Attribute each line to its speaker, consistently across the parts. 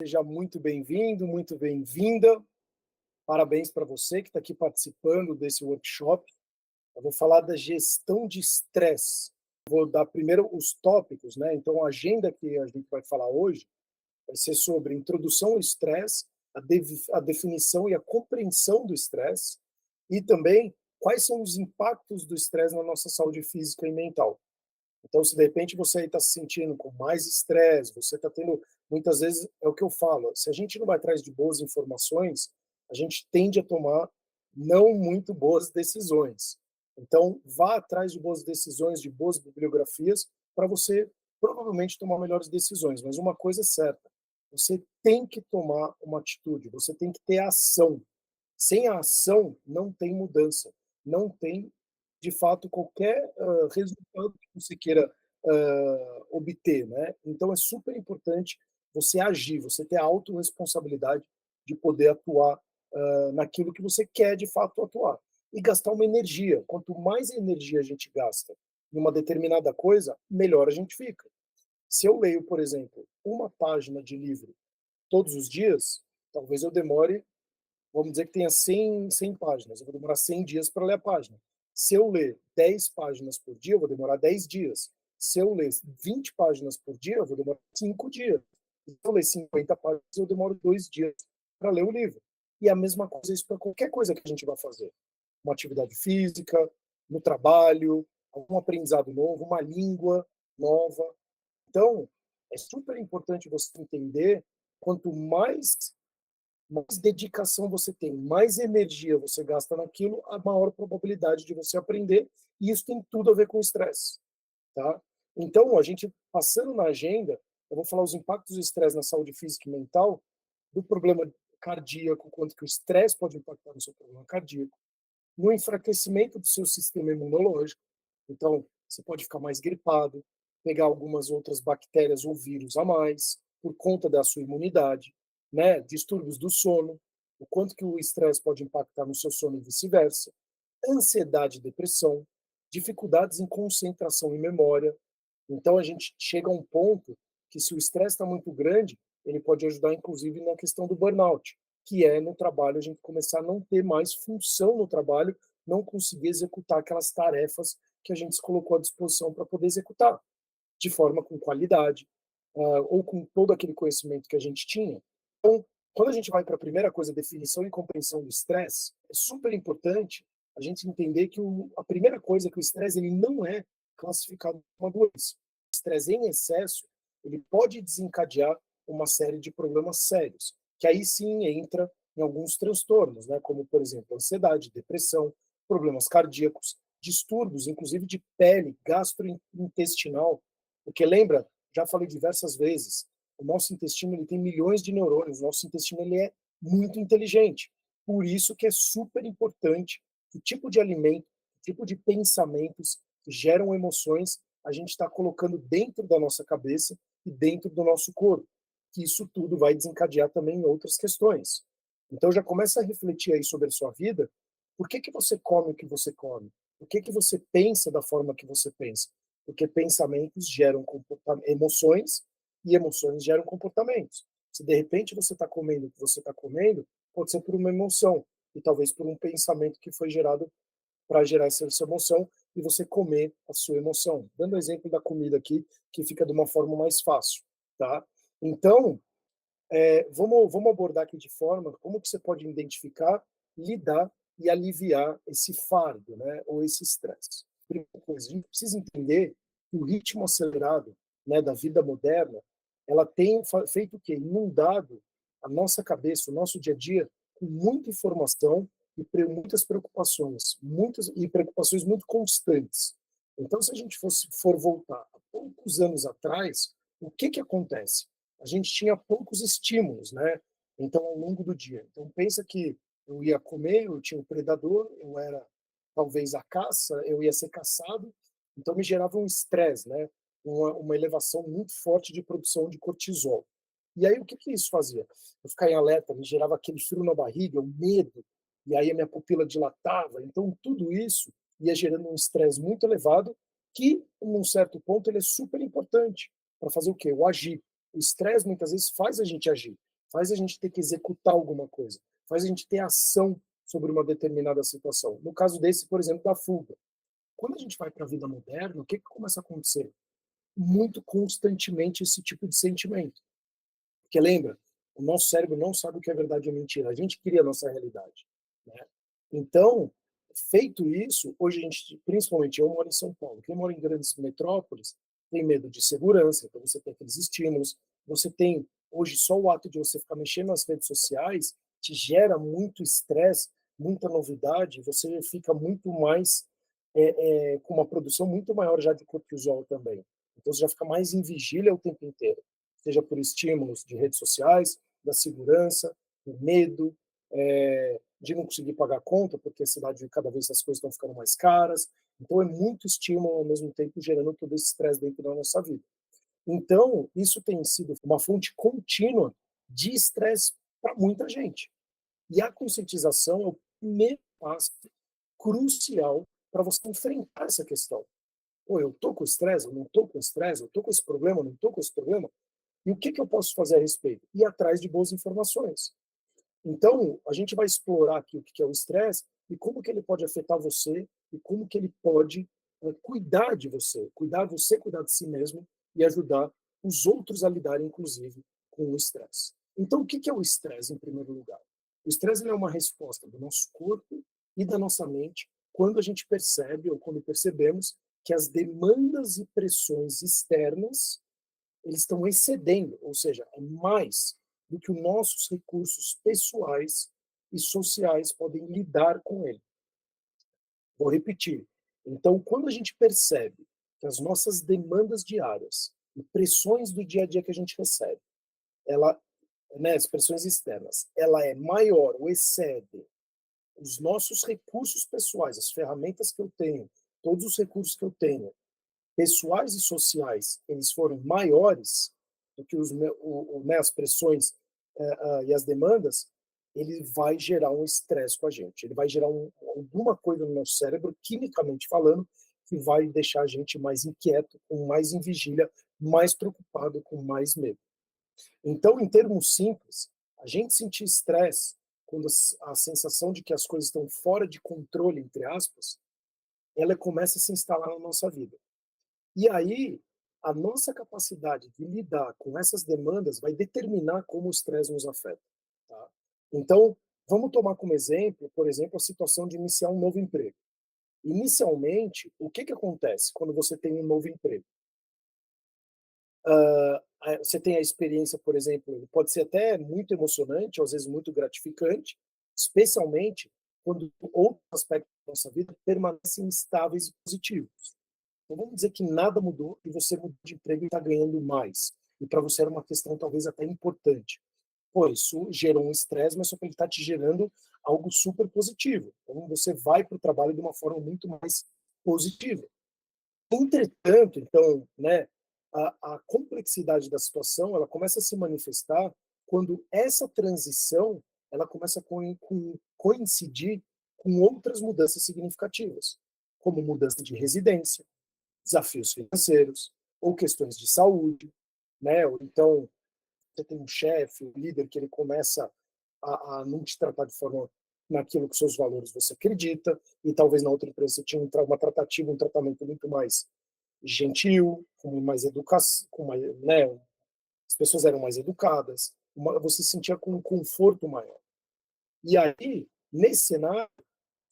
Speaker 1: Seja muito bem-vindo, muito bem-vinda. Parabéns para você que está aqui participando desse workshop. Eu vou falar da gestão de estresse. Vou dar primeiro os tópicos, né? Então, a agenda que a gente vai falar hoje vai ser sobre introdução ao estresse, a definição e a compreensão do estresse, e também quais são os impactos do estresse na nossa saúde física e mental. Então, se de repente você está se sentindo com mais estresse, você está tendo, muitas vezes, é o que eu falo, se a gente não vai atrás de boas informações, a gente tende a tomar não muito boas decisões. Então, vá atrás de boas decisões, de boas bibliografias, para você provavelmente tomar melhores decisões. Mas uma coisa é certa, você tem que tomar uma atitude, você tem que ter ação. Sem a ação, não tem mudança, não tem, de fato, qualquer resultado que você queira obter, né? Então é super importante você agir, você ter a autorresponsabilidade de poder atuar naquilo que você quer de fato atuar. E gastar uma energia. Quanto mais energia a gente gasta em uma determinada coisa, melhor a gente fica. Se eu leio, por exemplo, uma página de livro todos os dias, talvez eu demore, vamos dizer que tenha 100 páginas, eu vou demorar 100 dias para ler a página. Se eu ler 10 páginas por dia, eu vou demorar 10 dias. Se eu ler 20 páginas por dia, eu vou demorar 5 dias. Se eu ler 50 páginas, eu demoro 2 dias para ler o livro. E a mesma coisa isso para qualquer coisa que a gente vai fazer. Uma atividade física, no trabalho, algum aprendizado novo, uma língua nova. Então, é super importante você entender, quanto mais dedicação você tem, mais energia você gasta naquilo, a maior probabilidade de você aprender, e isso tem tudo a ver com estresse, tá? Então, a gente, passando na agenda, eu vou falar os impactos do estresse na saúde física e mental, do problema cardíaco, quanto que o estresse pode impactar no seu problema cardíaco, no enfraquecimento do seu sistema imunológico, então, você pode ficar mais gripado, pegar algumas outras bactérias ou vírus a mais, por conta da sua imunidade, né? Distúrbios do sono, o quanto que o estresse pode impactar no seu sono e vice-versa, ansiedade e depressão, dificuldades em concentração e memória. Então, a gente chega a um ponto que, se o estresse está muito grande, ele pode ajudar, inclusive, na questão do burnout, que é no trabalho a gente começar a não ter mais função no trabalho, não conseguir executar aquelas tarefas que a gente se colocou à disposição para poder executar, de forma com qualidade, ou com todo aquele conhecimento que a gente tinha. Então, quando a gente vai para a primeira coisa, definição e compreensão do estresse, é super importante a gente entender que a primeira coisa é que o estresse ele não é classificado como uma doença. O estresse em excesso, ele pode desencadear uma série de problemas sérios, que aí sim entra em alguns transtornos, né, como, por exemplo, ansiedade, depressão, problemas cardíacos, distúrbios, inclusive de pele, gastrointestinal, porque lembra, já falei diversas vezes, o nosso intestino ele tem milhões de neurônios, o nosso intestino ele é muito inteligente. Por isso que é super importante o tipo de alimento, o tipo de pensamentos que geram emoções a gente está colocando dentro da nossa cabeça e dentro do nosso corpo, que isso tudo vai desencadear também em outras questões. Então já começa a refletir aí sobre a sua vida, por que que você come o que você come? Por que que você pensa da forma que você pensa? Porque pensamentos geram emoções e emoções geram comportamentos. Se de repente você está comendo o que você está comendo, pode ser por uma emoção e talvez por um pensamento que foi gerado para gerar essa emoção e você comer a sua emoção. Dando o exemplo da comida aqui, que fica de uma forma mais fácil, tá? Então, vamos abordar aqui de forma como que você pode identificar, lidar e aliviar esse fardo, né, ou esse estresse. Primeira coisa, a gente precisa entender que o ritmo acelerado, né, da vida moderna, ela tem feito o quê? Inundado a nossa cabeça, o nosso dia a dia, com muita informação e muitas preocupações, e preocupações muito constantes. Então, se a gente for voltar a poucos anos atrás, o que que acontece? A gente tinha poucos estímulos, né? Então, ao longo do dia. Então, pensa que eu ia comer, eu tinha um predador, eu era talvez a caça, eu ia ser caçado, então me gerava um estresse, né? Uma elevação muito forte de produção de cortisol. E aí, o que que isso fazia? Eu ficava em alerta, me gerava aquele frio na barriga, o medo, e aí a minha pupila dilatava. Então, tudo isso ia gerando um estresse muito elevado, que, num certo ponto, ele é super importante para fazer o quê? O agir. O estresse muitas vezes faz a gente agir. faz a gente ter que executar alguma coisa, faz a gente ter ação sobre uma determinada situação. No caso desse, por exemplo, da fuga. Quando a gente vai para a vida moderna, o que começa a acontecer? Muito constantemente esse tipo de sentimento. Porque lembra, o nosso cérebro não sabe o que é verdade ou mentira, a gente cria a nossa realidade. Né? Então, feito isso, hoje a gente, principalmente eu moro em São Paulo, quem mora em grandes metrópoles tem medo de segurança, então você tem aqueles estímulos, você tem, hoje só o ato de você ficar mexendo nas redes sociais te gera muito estresse, muita novidade, você fica muito mais, com uma produção muito maior já de cortisol também. Então você já fica mais em vigília o tempo inteiro, seja por estímulos de redes sociais, da segurança, do medo, de não conseguir pagar a conta, porque a cidade, cada vez as coisas estão ficando mais caras. Então, é muito estímulo ao mesmo tempo, gerando todo esse estresse dentro da nossa vida. Então, isso tem sido uma fonte contínua de estresse para muita gente. E a conscientização é o primeiro passo crucial para você enfrentar essa questão. Pô, eu tô com estresse, eu não tô com estresse, eu tô com esse problema, eu não tô com esse problema. E o que eu posso fazer a respeito? Ir atrás de boas informações. Então, a gente vai explorar aqui o que é o estresse e como que ele pode afetar você e como que ele pode cuidar de você, cuidar de si mesmo e ajudar os outros a lidarem, inclusive, com o estresse. Então, o que é o estresse, em primeiro lugar? O estresse é uma resposta do nosso corpo e da nossa mente quando a gente percebe ou quando percebemos que as demandas e pressões externas eles estão excedendo, ou seja, é mais do que os nossos recursos pessoais e sociais podem lidar com ele. Vou repetir. Então, quando a gente percebe que as nossas demandas diárias e pressões do dia a dia que a gente recebe, ela, né, as pressões externas, ela é maior ou excede os nossos recursos pessoais, as ferramentas que eu tenho, todos os recursos que eu tenho, pessoais e sociais, eles foram maiores do que né, as pressões e as demandas, ele vai gerar um estresse com a gente. Ele vai gerar alguma coisa no nosso cérebro, quimicamente falando, que vai deixar a gente mais inquieto, com mais em vigília, mais preocupado, com mais medo. Então, em termos simples, a gente sentir estresse quando a sensação de que as coisas estão fora de controle, entre aspas, ela começa a se instalar na nossa vida. E aí, a nossa capacidade de lidar com essas demandas vai determinar como o estresse nos afeta. Tá? Então, vamos tomar como exemplo, por exemplo, a situação de iniciar um novo emprego. Inicialmente, o que acontece quando você tem um novo emprego? Você tem a experiência, por exemplo, ele pode ser até muito emocionante, ou às vezes muito gratificante, especialmente quando outros aspectos da nossa vida permanecem estáveis e positivos. Então vamos dizer que nada mudou e você mudou de emprego e está ganhando mais. E para você era uma questão talvez até importante. Pô, isso gerou um estresse, mas só que ele está te gerando algo super positivo. Então você vai para o trabalho de uma forma muito mais positiva. Entretanto, então, né, a complexidade da situação ela começa a se manifestar quando essa transição ela começa a coincidir com outras mudanças significativas, como mudança de residência, desafios financeiros ou questões de saúde, né? Ou então você tem um chefe, um líder que ele começa a não te tratar de forma naquilo que seus valores você acredita e talvez na outra empresa você tinha uma tratativa, um tratamento muito mais gentil, com mais educação, com mais, né? As pessoas eram mais educadas, você se sentia com um conforto maior. E aí, nesse cenário,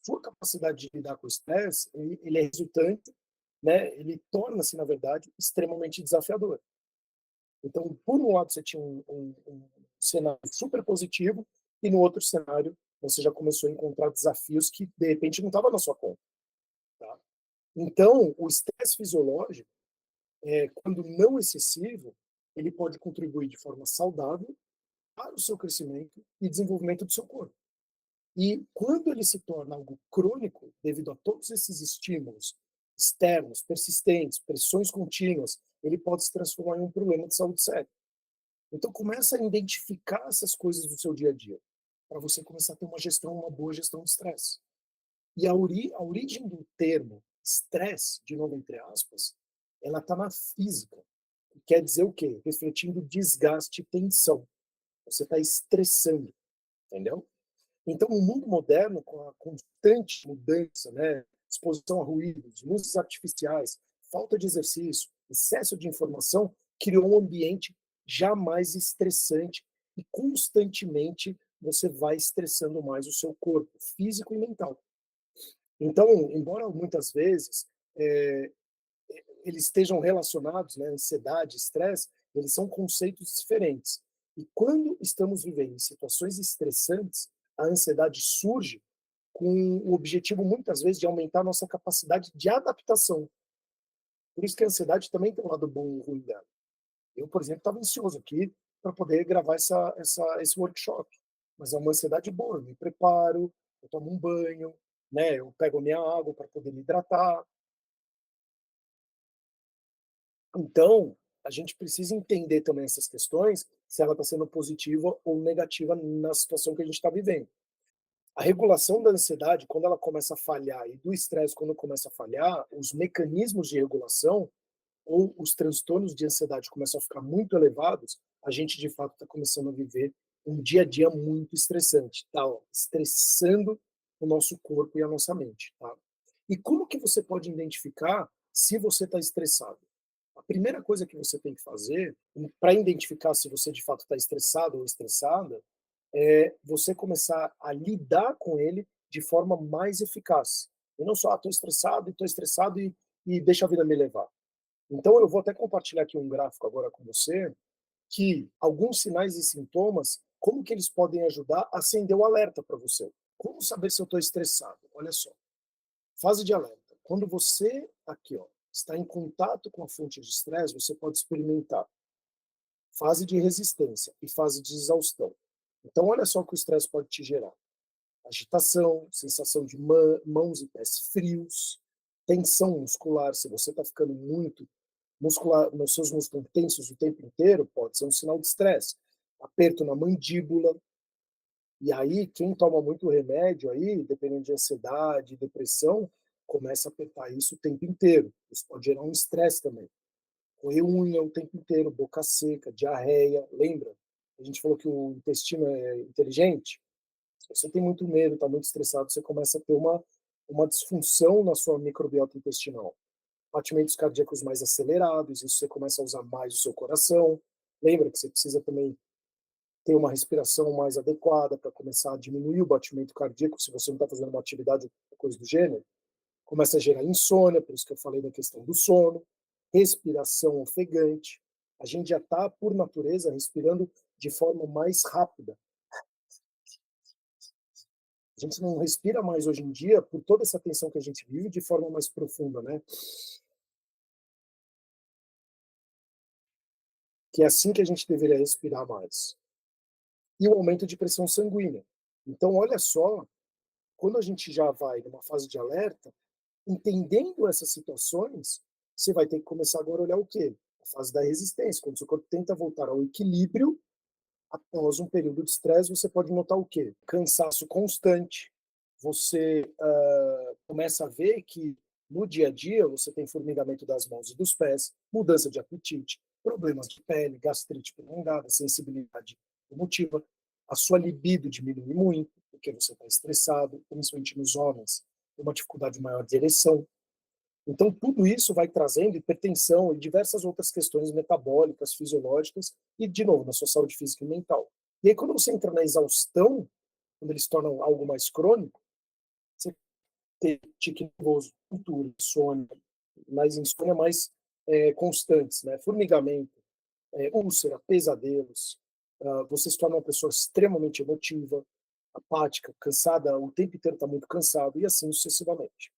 Speaker 1: sua capacidade de lidar com o estresse, ele é resultante, né, ele torna-se, na verdade, extremamente desafiador. Então, por um lado, você tinha um cenário super positivo, e no outro cenário, você já começou a encontrar desafios que, de repente, não estavam na sua conta. Tá? Então, o estresse fisiológico, quando não excessivo, ele pode contribuir de forma saudável para o seu crescimento e desenvolvimento do seu corpo. E quando ele se torna algo crônico, devido a todos esses estímulos externos, persistentes, pressões contínuas, ele pode se transformar em um problema de saúde sério. Então começa a identificar essas coisas do seu dia a dia, para você começar a ter uma boa gestão de estresse. E a origem do termo estresse, de novo entre aspas, ela está na física. Quer dizer o quê? Refletindo desgaste e tensão. você está estressando, entendeu? Então, o mundo moderno, com a constante mudança, né, exposição a ruídos, luzes artificiais, falta de exercício, excesso de informação, criou um ambiente jamais estressante e constantemente você vai estressando mais o seu corpo, físico e mental. Então, embora muitas vezes é, eles estejam relacionados, né, ansiedade, estresse, eles são conceitos diferentes. E quando estamos vivendo em situações estressantes, a ansiedade surge com o objetivo, muitas vezes, de aumentar a nossa capacidade de adaptação. Por isso que a ansiedade também tem um lado bom e ruim dela. Eu, por exemplo, estava ansioso aqui para poder gravar esse workshop. Mas é uma ansiedade boa, eu me preparo, eu tomo um banho, né, eu pego a minha água para poder me hidratar. Então, a gente precisa entender também essas questões, se ela está sendo positiva ou negativa na situação que a gente está vivendo. A regulação da ansiedade, quando ela começa a falhar, e do estresse, quando começa a falhar, os mecanismos de regulação ou os transtornos de ansiedade começam a ficar muito elevados, a gente de fato está começando a viver um dia a dia muito estressante, tá? Ó, estressando o nosso corpo e a nossa mente, tá? E como que você pode identificar se você está estressado? A primeira coisa que você tem que fazer, para identificar se você de fato está estressado ou estressada, é você começar a lidar com ele de forma mais eficaz. E não só, estou estressado e deixa a vida me levar. Então, eu vou até compartilhar aqui um gráfico agora com você, que alguns sinais e sintomas, como que eles podem ajudar a acender o alerta para você. Como saber se eu estou estressado? Olha só, fase de alerta. Quando você, aqui, ó, está em contato com a fonte de estresse, você pode experimentar fase de resistência e fase de exaustão. Então, olha só o que o estresse pode te gerar: agitação, sensação de mãos e pés frios, tensão muscular. Se você está ficando muito muscular, nos seus músculos tensos o tempo inteiro, pode ser um sinal de estresse. Aperto na mandíbula. E aí, quem toma muito remédio aí, dependendo de ansiedade, depressão, começa a apertar isso o tempo inteiro. Isso pode gerar um estresse também. Roer unha o tempo inteiro, boca seca, diarreia. Lembra? A gente falou que o intestino é inteligente. Se você tem muito medo, está muito estressado, você começa a ter uma disfunção na sua microbiota intestinal. Batimentos cardíacos mais acelerados, isso você começa a usar mais o seu coração. Lembra que você precisa também ter uma respiração mais adequada para começar a diminuir o batimento cardíaco, se você não está fazendo uma atividade ou coisa do gênero. Começa a gerar insônia, por isso que eu falei da questão do sono, respiração ofegante. A gente já está, por natureza, respirando de forma mais rápida. A gente não respira mais hoje em dia, por toda essa tensão que a gente vive, de forma mais profunda, né? Que é assim que a gente deveria respirar mais. E o aumento de pressão sanguínea. Então, olha só, quando a gente já vai numa fase de alerta, entendendo essas situações, você vai ter que começar agora a olhar o quê? A fase da resistência. Quando o seu corpo tenta voltar ao equilíbrio, após um período de estresse, você pode notar o quê? Cansaço constante. Você começa a ver que no dia a dia você tem formigamento das mãos e dos pés, mudança de apetite, problemas de pele, gastrite prolongada, sensibilidade emotiva. A sua libido diminui muito, porque você está estressado, principalmente nos homens, uma dificuldade maior de ereção. Então, tudo isso vai trazendo hipertensão e diversas outras questões metabólicas, fisiológicas e, de novo, na sua saúde física e mental. E aí, quando você entra na exaustão, quando eles tornam algo mais crônico, você tem tique nervoso, tontura, insônia, mas insônia mais constantes, né? Formigamento, úlcera, pesadelos. Você se torna uma pessoa extremamente emotiva, apática, cansada, o tempo inteiro está muito cansado, e assim sucessivamente.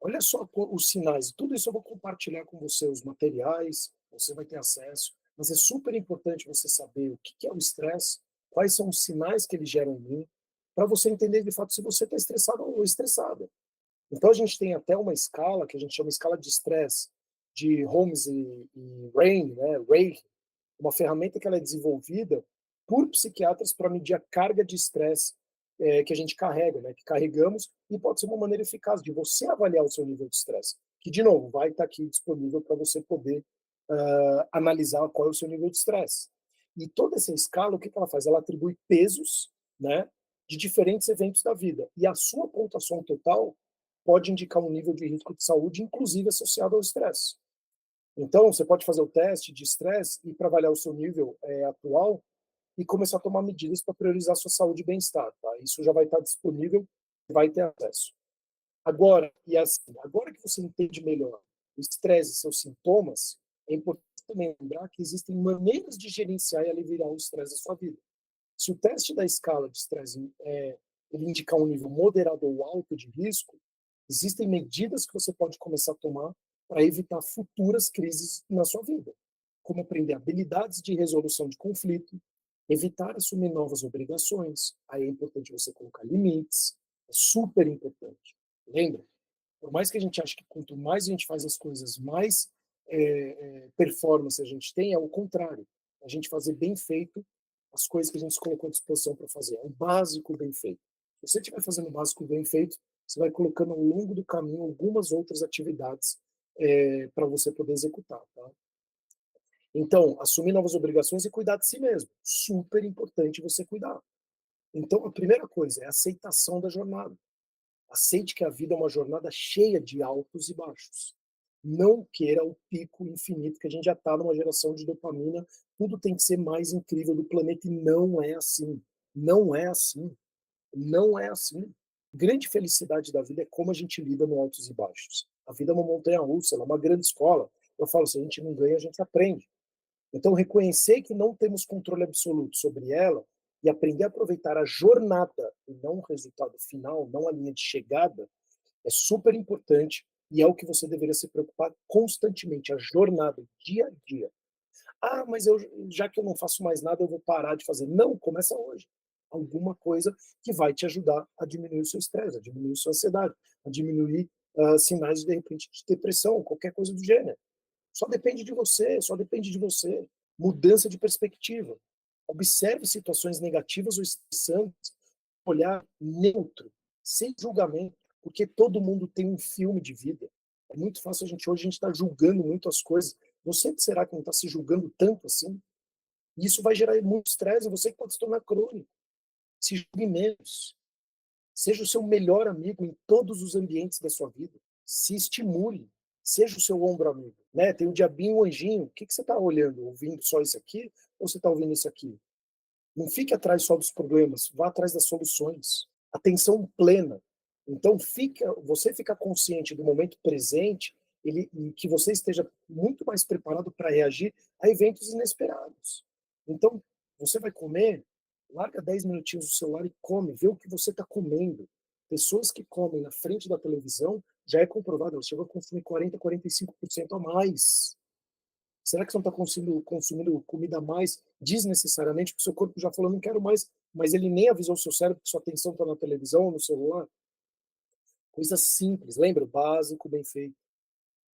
Speaker 1: Olha só os sinais, tudo isso eu vou compartilhar com você, os materiais, você vai ter acesso, mas é super importante você saber o que é o estresse, quais são os sinais que ele gera em mim, para você entender de fato se você está estressado ou estressada. Então a gente tem até uma escala, que a gente chama escala de estresse, de Holmes e Rain, né? Ray, uma ferramenta que ela é desenvolvida por psiquiatras para medir a carga de estresse que a gente carrega, né, que carregamos, e pode ser uma maneira eficaz de você avaliar o seu nível de estresse, que, de novo, vai estar aqui disponível para você poder analisar qual é o seu nível de estresse. E toda essa escala, o que que ela faz? Ela atribui pesos, né, de diferentes eventos da vida. E a sua pontuação total pode indicar um nível de risco de saúde, inclusive associado ao estresse. Então, você pode fazer o teste de estresse e para avaliar o seu nível atual e começar a tomar medidas para priorizar a sua saúde e bem-estar, tá? Isso já vai estar disponível, vai ter acesso. Agora, e assim, agora que você entende melhor o estresse e seus sintomas, é importante também lembrar que existem maneiras de gerenciar e aliviar o estresse da sua vida. Se o teste da escala de estresse ele indicar um nível moderado ou alto de risco, existem medidas que você pode começar a tomar para evitar futuras crises na sua vida, como aprender habilidades de resolução de conflito, evitar assumir novas obrigações. Aí é importante você colocar limites, é super importante. Lembra? Por mais que a gente ache que quanto mais a gente faz as coisas, mais performance a gente tem, é o contrário. A gente fazer bem feito as coisas que a gente se colocou à disposição para fazer. É o básico bem feito. Se você estiver fazendo o básico bem feito, você vai colocando ao longo do caminho algumas outras atividades para você poder executar. Tá? Então, assumir novas obrigações e cuidar de si mesmo. Super importante você cuidar. Então, a primeira coisa é a aceitação da jornada. Aceite que a vida é uma jornada cheia de altos e baixos. Não queira o pico infinito, que a gente já está numa geração de dopamina, tudo tem que ser mais incrível do planeta, e não é assim. Não é assim. Não é assim. Grande felicidade da vida é como a gente lida no altos e baixos. A vida é uma montanha russa, ela é uma grande escola. Eu falo, se a gente não ganha, a gente aprende. Então, reconhecer que não temos controle absoluto sobre ela e aprender a aproveitar a jornada e não o resultado final, não a linha de chegada, é super importante e é o que você deveria se preocupar constantemente, a jornada, dia a dia. Ah, mas já que eu não faço mais nada, eu vou parar de fazer. Não, começa hoje. Alguma coisa que vai te ajudar a diminuir o seu estresse, a diminuir a sua ansiedade, a diminuir sinais, de repente, de depressão, qualquer coisa do gênero. Só depende de você, só depende de você. Mudança de perspectiva. Observe situações negativas ou estressantes, olhar neutro, sem julgamento, porque todo mundo tem um filme de vida. É muito fácil hoje a gente está julgando muito as coisas. Você será que não está se julgando tanto assim? E isso vai gerar muito estresse, você que pode se tornar crônico. Se julgue menos. Seja o seu melhor amigo em todos os ambientes da sua vida. Se estimule. Seja o seu ombro amigo. Né? Tem o diabinho e o anjinho. O que, que você está olhando? Ouvindo só isso aqui? Ou você está ouvindo isso aqui? Não fique atrás só dos problemas. Vá atrás das soluções. Atenção plena. Então, você fica consciente do momento presente e que você esteja muito mais preparado para reagir a eventos inesperados. Então, você vai comer, larga 10 minutinhos do celular e come, vê o que você está comendo. Pessoas que comem na frente da televisão, já é comprovado, elas chegam a consumir 40, 45% a mais. Será que você não está consumindo comida a mais desnecessariamente, porque o seu corpo já falou, não quero mais, mas ele nem avisou o seu cérebro que sua atenção está na televisão ou no celular? Coisa simples, lembra? Básico, bem feito.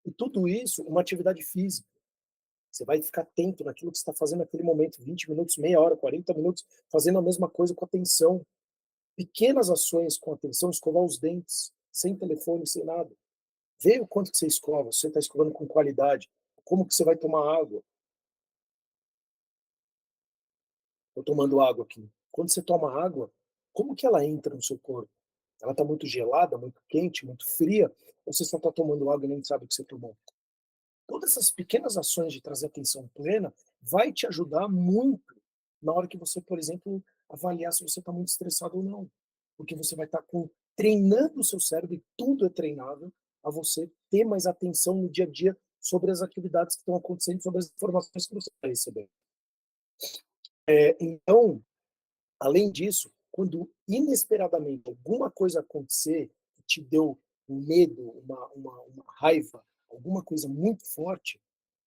Speaker 1: E tudo isso, uma atividade física. Você vai ficar atento naquilo que você está fazendo naquele momento, 20 minutos, meia hora, 40 minutos, fazendo a mesma coisa com atenção. Pequenas ações com atenção, escovar os dentes, sem telefone, sem nada. Vê o quanto que você escova, se você está escovando com qualidade, como que você vai tomar água. Estou tomando água aqui. Quando você toma água, como que ela entra no seu corpo? Ela está muito gelada, muito quente, muito fria? Ou você só está tomando água e nem sabe o que você tomou? Todas essas pequenas ações de trazer atenção plena vai te ajudar muito na hora que você, por exemplo, avaliar se você está muito estressado ou não. Porque você vai estar treinando o seu cérebro, e tudo é treinável, a você ter mais atenção no dia a dia sobre as atividades que estão acontecendo, sobre as informações que você está recebendo. Então, além disso, quando inesperadamente alguma coisa acontecer que te deu um medo, uma raiva, alguma coisa muito forte,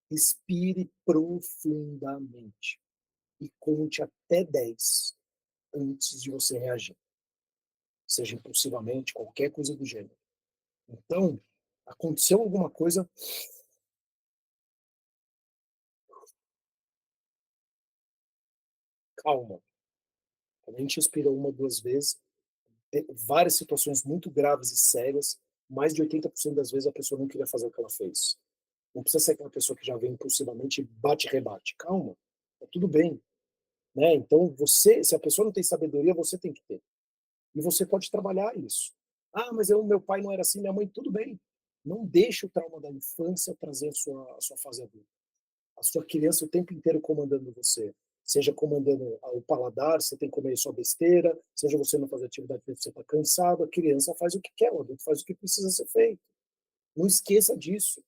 Speaker 1: respire profundamente e conte até 10 antes de você reagir, seja impulsivamente, qualquer coisa do gênero. Então, aconteceu alguma coisa, calma. Quando a gente respira uma, duas vezes, várias situações muito graves e sérias, mais de 80% das vezes a pessoa não queria fazer o que ela fez. Não precisa ser aquela pessoa que já vem impulsivamente e bate e rebate. Calma, tá tudo bem. né? Então, você, se a pessoa não tem sabedoria, você tem que ter. E você pode trabalhar isso. Ah, mas meu pai não era assim, minha mãe, tudo bem. Não deixe o trauma da infância trazer a sua fase adulta. A sua criança o tempo inteiro comandando você. Seja comandando o paladar, você tem que comer sua besteira, seja você não fazer atividade porque você está cansado, a criança faz o que quer, o adulto faz o que precisa ser feito. Não esqueça disso.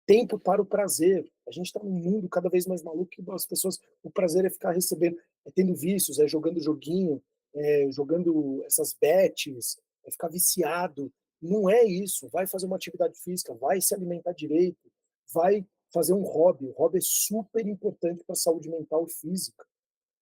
Speaker 1: Tempo para o prazer. A gente está num mundo cada vez mais maluco que as pessoas, o prazer é ficar recebendo, é tendo vícios, é jogando joguinho, é jogando essas bets, é ficar viciado. Não é isso. Vai fazer uma atividade física, vai se alimentar direito, vai fazer um hobby. O hobby é super importante para a saúde mental e física,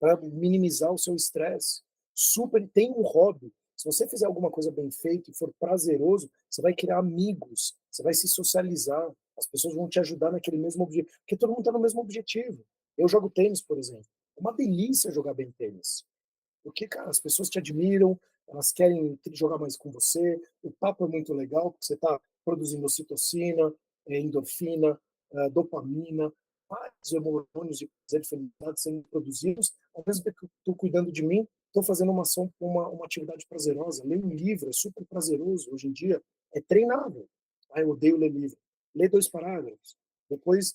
Speaker 1: para minimizar o seu estresse. Super, tem um hobby. Se você fizer alguma coisa bem feita e for prazeroso, você vai criar amigos, você vai se socializar, as pessoas vão te ajudar naquele mesmo objetivo, porque todo mundo está no mesmo objetivo. Eu jogo tênis, por exemplo. É uma delícia jogar bem tênis. Porque, cara, as pessoas te admiram, elas querem jogar mais com você, o papo é muito legal, porque você está produzindo ocitocina, endorfina, dopamina, vários hormônios de prazer e felicidade sendo produzidos, ao mesmo tempo que eu estou cuidando de mim, estou fazendo uma ação, uma atividade prazerosa. Ler um livro é super prazeroso, hoje em dia é treinável. Ah, eu odeio ler livro. Lê 2 parágrafos, depois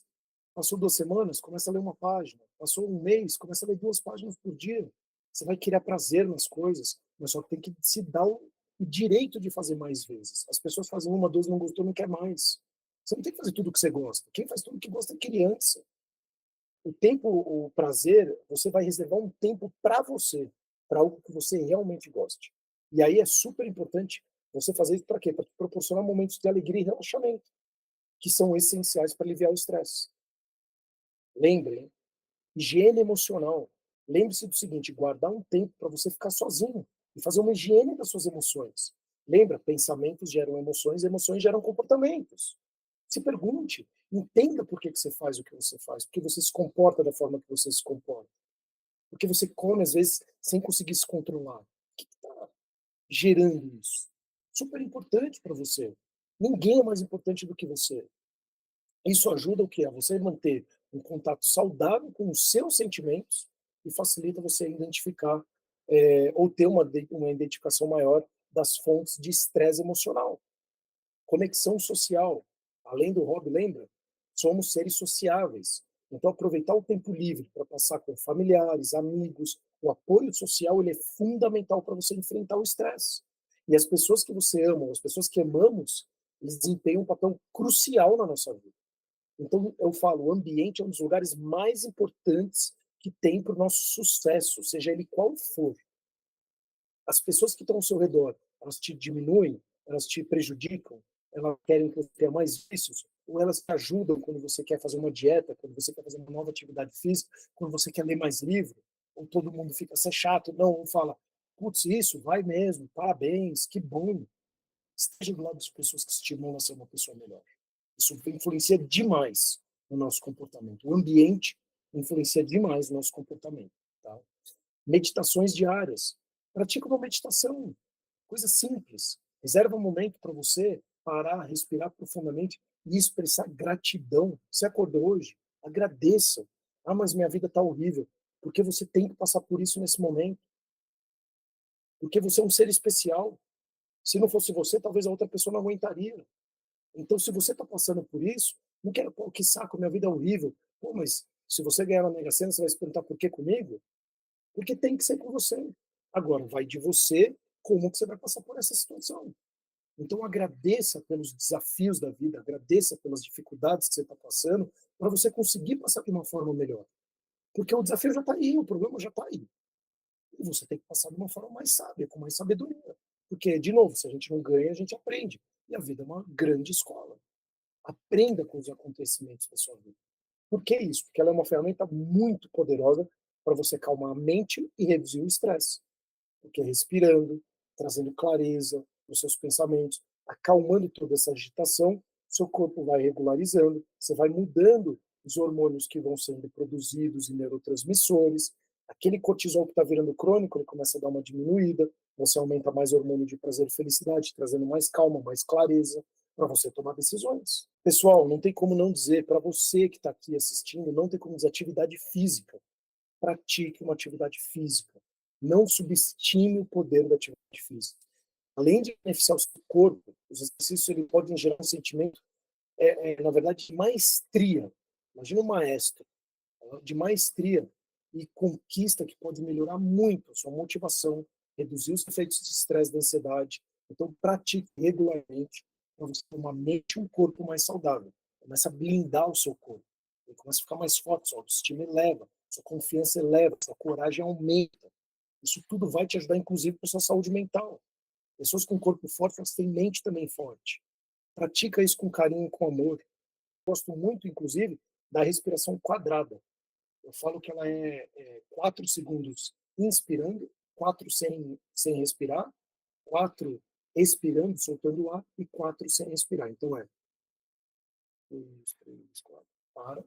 Speaker 1: passou 2 semanas, começa a ler uma página, passou um mês, começa a ler 2 páginas por dia. Você vai criar prazer nas coisas, mas só tem que se dar o direito de fazer mais vezes. As pessoas fazem uma, duas, não gostou, não quer mais. Você não tem que fazer tudo o que você gosta. Quem faz tudo o que gosta é criança. O tempo, o prazer, você vai reservar um tempo para você, para algo que você realmente goste. E aí é super importante você fazer isso para quê? Para te proporcionar momentos de alegria e relaxamento, que são essenciais para aliviar o estresse. Lembrem, higiene emocional. Lembre-se do seguinte: guardar um tempo para você ficar sozinho e fazer uma higiene das suas emoções. Lembra, pensamentos geram emoções, emoções geram comportamentos. Se pergunte, entenda por que você faz o que você faz, porque você se comporta da forma que você se comporta. Porque você come, às vezes, sem conseguir se controlar. O que está gerando isso? Super importante para você. Ninguém é mais importante do que você. Isso ajuda o quê? A você manter um contato saudável com os seus sentimentos e facilita você identificar ou ter uma identificação maior das fontes de estresse emocional. Conexão social. Além do hobby, lembra? Somos seres sociáveis. Então, aproveitar o tempo livre para passar com familiares, amigos, o apoio social ele é fundamental para você enfrentar o estresse. E as pessoas que você ama, as pessoas que amamos, eles desempenham um papel crucial na nossa vida. Então, eu falo, o ambiente é um dos lugares mais importantes que tem para o nosso sucesso, seja ele qual for. As pessoas que estão ao seu redor, elas te diminuem, elas te prejudicam, elas querem que você tenha mais vícios, ou elas te ajudam quando você quer fazer uma dieta, quando você quer fazer uma nova atividade física, quando você quer ler mais livro, ou todo mundo fica assim chato, não, um fala, putz, isso, vai mesmo, parabéns, que bom. Esteja do lado das pessoas que estimulam a ser uma pessoa melhor. Isso influencia demais no nosso comportamento. O ambiente influencia demais no nosso comportamento. Tá? Meditações diárias. Pratica uma meditação. Coisa simples. Reserva um momento para você parar, respirar profundamente e expressar gratidão. Você acordou hoje? Agradeça. Ah, mas minha vida está horrível. Porque você tem que passar por isso nesse momento. Porque você é um ser especial. Se não fosse você, talvez a outra pessoa não aguentaria. Então, se você está passando por isso, não quero, pô, que saco, minha vida é horrível. Pô, mas se você ganhar na Mega Sena, você vai se perguntar por que comigo? Porque tem que ser com você. Agora, vai de você como que você vai passar por essa situação. Então, agradeça pelos desafios da vida, agradeça pelas dificuldades que você está passando, para você conseguir passar de uma forma melhor. Porque o desafio já está aí, o problema já está aí. E você tem que passar de uma forma mais sábia, com mais sabedoria. Porque, de novo, se a gente não ganha, a gente aprende. E a vida é uma grande escola. Aprenda com os acontecimentos da sua vida. Por que isso? Porque ela é uma ferramenta muito poderosa para você calmar a mente e reduzir o estresse. Porque respirando, trazendo clareza nos seus pensamentos, acalmando toda essa agitação, seu corpo vai regularizando, você vai mudando os hormônios que vão sendo produzidos e neurotransmissores, aquele cortisol que está virando crônico, ele começa a dar uma diminuída, você aumenta mais hormônio de prazer e felicidade, trazendo mais calma, mais clareza, para você tomar decisões. Pessoal, não tem como não dizer, para você que está aqui assistindo, não tem como dizer atividade física. pratique uma atividade física. Não subestime o poder da atividade física. Além de beneficiar o seu corpo, os exercícios ele podem gerar um sentimento, na verdade, de maestria. Imagina um maestro, de maestria e conquista que pode melhorar muito a sua motivação, reduzir os efeitos de estresse, da ansiedade. Então, pratique regularmente para você ter uma mente e um corpo mais saudável. Começa a blindar o seu corpo. Ele começa a ficar mais forte, sua autoestima eleva, sua confiança eleva, sua coragem aumenta. Isso tudo vai te ajudar, inclusive, para sua saúde mental. Pessoas com corpo forte, elas têm mente também forte. Pratica isso com carinho, com amor. Gosto muito, inclusive, da respiração quadrada. Eu falo que ela é 4 segundos inspirando, 4 sem respirar, 4 expirando, soltando o ar, e 4 sem respirar. Então é 2, 3, 4, para.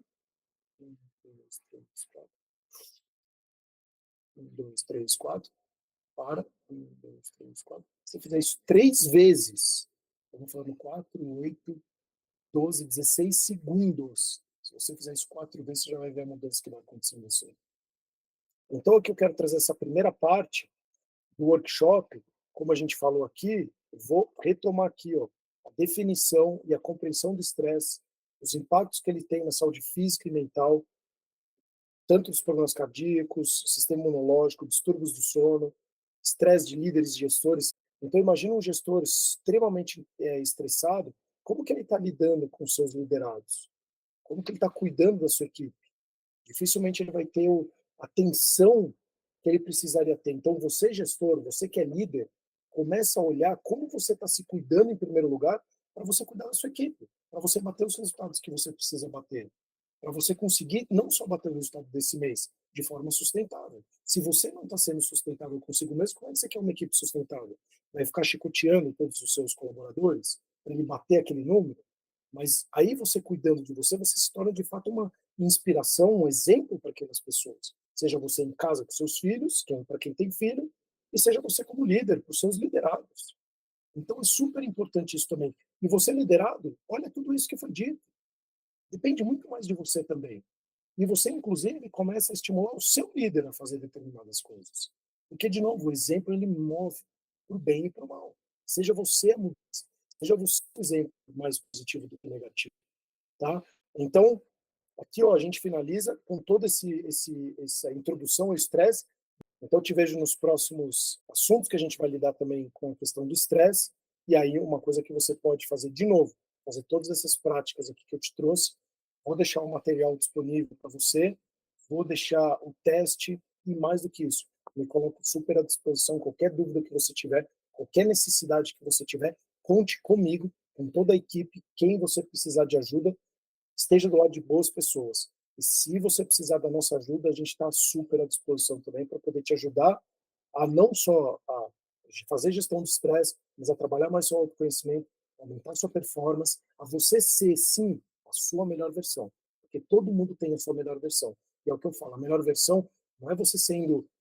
Speaker 1: 1, 2, 3, 4. 1, 2, 3, 4. Para. 1, 2, 3, 4. Se você fizer isso 3 vezes, estamos falando 4, 8, 12, 16 segundos. Se você fizer isso 4 vezes, você já vai ver a mudança que vai acontecer em você. Então, aqui eu quero trazer essa primeira parte do workshop, como a gente falou aqui, vou retomar aqui, ó, a definição e a compreensão do estresse, os impactos que ele tem na saúde física e mental, tanto dos problemas cardíacos, sistema imunológico, distúrbios do sono, estresse de líderes e gestores. Então, imagina um gestor extremamente estressado, como que ele está lidando com os seus liderados? Como que ele está cuidando da sua equipe? Dificilmente ele vai ter a atenção que ele precisaria ter. Então, você, gestor, você que é líder, começa a olhar como você está se cuidando em primeiro lugar para você cuidar da sua equipe, para você bater os resultados que você precisa bater, para você conseguir não só bater o resultado desse mês de forma sustentável. Se você não está sendo sustentável consigo mesmo, como é que você quer uma equipe sustentável? Vai ficar chicoteando todos os seus colaboradores para ele bater aquele número? Mas aí você cuidando de você, você se torna de fato uma inspiração, um exemplo para aquelas pessoas. Seja você em casa com seus filhos, que é para quem tem filho, e seja você como líder, para os seus liderados. Então é super importante isso também. E você liderado, olha tudo isso que foi dito. Depende muito mais de você também. E você, inclusive, começa a estimular o seu líder a fazer determinadas coisas. Porque, de novo, o exemplo ele move para o bem e para o mal. Seja você a mudança. Seja você o exemplo mais positivo do que negativo. Tá? Então, aqui ó, a gente finaliza com toda essa introdução ao estresse. Então, eu te vejo nos próximos assuntos que a gente vai lidar também com a questão do estresse. E aí, uma coisa que você pode fazer de novo, fazer todas essas práticas aqui que eu te trouxe. Vou deixar o material disponível para você, vou deixar o teste e mais do que isso, me coloco super à disposição. Qualquer dúvida que você tiver, qualquer necessidade que você tiver, conte comigo, com toda a equipe, quem você precisar de ajuda, esteja do lado de boas pessoas. E se você precisar da nossa ajuda, a gente está super à disposição também para poder te ajudar a não só a fazer gestão do estresse, mas a trabalhar mais seu autoconhecimento, aumentar sua performance, a você ser, sim, a sua melhor versão. Porque todo mundo tem a sua melhor versão. E é o que eu falo, a melhor versão não é você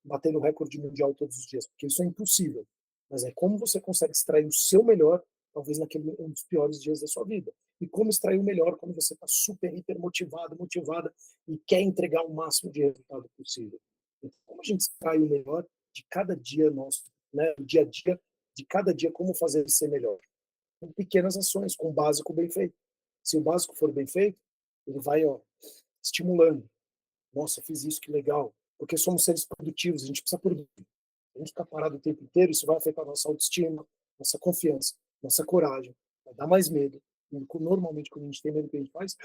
Speaker 1: batendo recorde mundial todos os dias, porque isso é impossível. Mas é como você consegue extrair o seu melhor, talvez naquele um dos piores dias da sua vida. E como extrair o melhor quando você está super, hiper motivado, motivada e quer entregar o máximo de resultado possível. Então, como a gente extrai o melhor de cada dia nosso, né, o dia a dia, de cada dia, como fazer ele ser melhor? Com pequenas ações, com o básico bem feito. Se o básico for bem feito, ele vai ó, estimulando. Nossa, fiz isso, que legal. Porque somos seres produtivos, a gente precisa produzir. A gente ficar parado o tempo inteiro, isso vai afetar nossa autoestima, nossa confiança, nossa coragem, vai dar mais medo. E normalmente, quando a gente tem medo, o que a gente faz?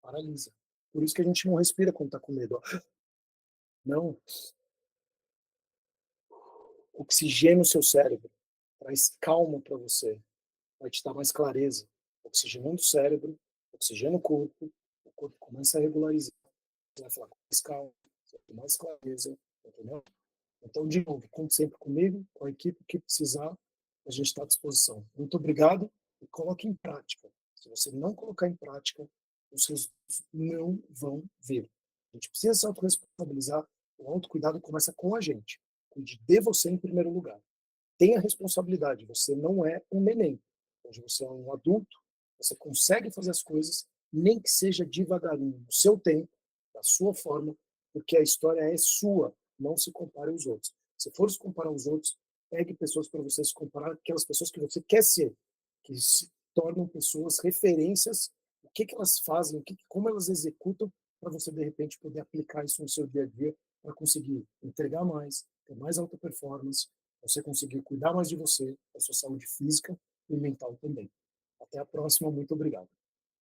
Speaker 1: Paralisa. Por isso que a gente não respira quando está com medo. Ó. Não, oxigênio o seu cérebro, traz calma para você, vai te dar mais clareza. Oxigenando o cérebro, oxigena o corpo começa a regularizar. Você vai falar com mais calma, você vai ter mais clareza, entendeu? Então, de novo, conte sempre comigo, com a equipe que precisar, a gente está à disposição. Muito obrigado e coloque em prática. Se você não colocar em prática, os resultados não vão vir. A gente precisa se autorresponsabilizar, o autocuidado começa com a gente. Cuide de você em primeiro lugar. Tenha responsabilidade, você não é um neném. Hoje você é um adulto, você consegue fazer as coisas, nem que seja devagarinho, no seu tempo, da sua forma, porque a história é sua, não se compare aos outros. Se for se comparar aos outros, pegue pessoas para você se comparar, aquelas pessoas que você quer ser, que se tornam pessoas referências, o que que elas fazem, o que como elas executam, para você de repente poder aplicar isso no seu dia a dia, para conseguir entregar mais, ter mais alta performance, você conseguir cuidar mais de você, da sua saúde física e mental também. Até a próxima, muito obrigado.